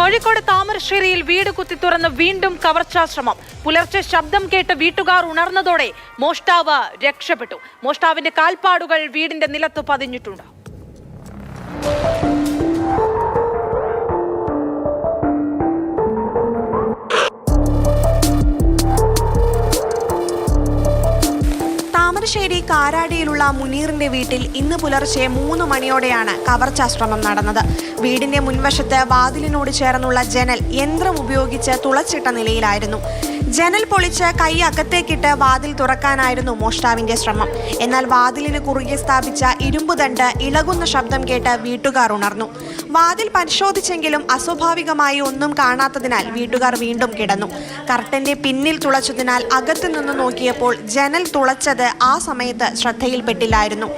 കോഴിക്കോട് താമരശ്ശേരിയിൽ വീട് കുത്തി തുറന്ന് വീണ്ടും കവർച്ചാശ്രമം. പുലർച്ചെ ശബ്ദം കേട്ട് വീട്ടുകാർ ഉണർന്നതോടെ മോഷ്ടാവ് രക്ഷപ്പെട്ടു. മോഷ്ടാവിന്റെ കാൽപ്പാടുകൾ വീടിന്റെ നിലത്ത് പതിഞ്ഞിട്ടുണ്ട്. താമരശ്ശേരി കാരാടിയിലുള്ള മുനീറിന്റെ വീട്ടിൽ ഇന്ന് പുലർച്ചെ 3 മണിയോടെയാണ് കവർച്ചാശ്രമം നടന്നത്. വീടിന്റെ മുൻവശത്ത് വാതിലിനോട് ചേർന്നുള്ള ജനൽ യന്ത്രം ഉപയോഗിച്ച് തുളച്ചിട്ട നിലയിലായിരുന്നു. ജനൽ പൊളിച്ച് കൈ അകത്തേക്കിട്ട് വാതിൽ തുറക്കാനായിരുന്നു മോഷ്ടാവിന്റെ ശ്രമം. എന്നാൽ വാതിലിന് കുറുകെ സ്ഥാപിച്ച ഇരുമ്പുദണ്ട് ഇളകുന്ന ശബ്ദം കേട്ട് വീട്ടുകാർ ഉണർന്നു. വാതിൽ പരിശോധിച്ചെങ്കിലും അസ്വാഭാവികമായി ഒന്നും കാണാത്തതിനാൽ വീട്ടുകാർ വീണ്ടും കിടന്നു. കർട്ടന്റെ പിന്നിൽ തുളച്ചതിനാൽ അകത്തു നിന്ന് നോക്കിയപ്പോൾ ജനൽ തുളച്ചത് ആ സമയത്ത് ശ്രദ്ധയിൽപ്പെട്ടില്ലായിരുന്നു.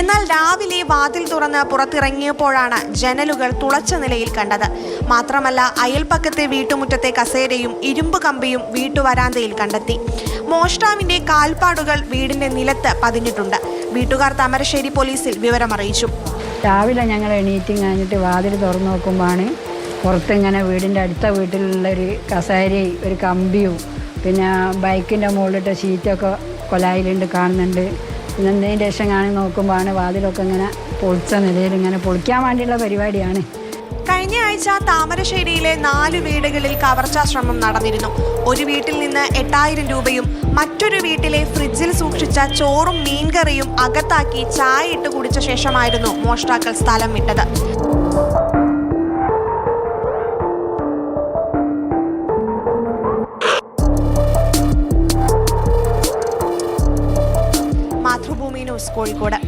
എന്നാൽ രാവിലെ വാതിൽ തുറന്ന് പുറത്തിറങ്ങിയപ്പോഴാണ് ജനലുകൾ തുളച്ച നിലയിൽ കണ്ടത്. മാത്രമല്ല, അയൽപ്പക്കത്തെ വീട്ടുമുറ്റത്തെ കസേരയും ഇരുമ്പ് കമ്പിയും വീട്ടുവരാന്തയിൽ കണ്ടെത്തി. മോഷ്ടാവിന്റെ കാൽപ്പാടുകൾ വീടിന്റെ നിലത്ത് പതിഞ്ഞിട്ടുണ്ട്. വീട്ടുകാർ താമരശ്ശേരി പോലീസിൽ വിവരമറിയിച്ചു. രാവിലെ ഞങ്ങൾ എണീറ്റും കഴിഞ്ഞിട്ട് വാതിൽ തുറന്നു നോക്കുമ്പോഴാണ് പുറത്തിങ്ങനെ വീടിൻ്റെ അടുത്ത വീട്ടിലുള്ളൊരു കസേരയും ഒരു കമ്പിയും പിന്നെ ബൈക്കിൻ്റെ മുകളിലിട്ട ഷീറ്റൊക്കെ കൊലായിലുണ്ട് കാണുന്നുണ്ട്. പിന്നെ എന്തെങ്കിലും ശേഷം കാണി നോക്കുമ്പോഴാണ് വാതിലൊക്കെ ഇങ്ങനെ പൊളിച്ച നിലയിൽ ഇങ്ങനെ പൊളിക്കാൻ വേണ്ടിയുള്ള പരിപാടിയാണ്. കഴിഞ്ഞ ആഴ്ച താമരശ്ശേരിയിലെ 4 വീടുകളിൽ കവർച്ചാശ്രമം നടന്നിരുന്നു. ഒരു വീട്ടിൽ നിന്ന് 8000 രൂപയും മറ്റൊരു വീട്ടിലെ ഫ്രിഡ്ജിൽ സൂക്ഷിച്ച ചോറും മീൻകറിയും അകത്താക്കി ചായ ഇട്ട് കുടിച്ച ശേഷമായിരുന്നു മോഷ്ടാക്കൾ സ്ഥലം വിട്ടത്. മാതൃഭൂമി ന്യൂസ്, കോഴിക്കോട്.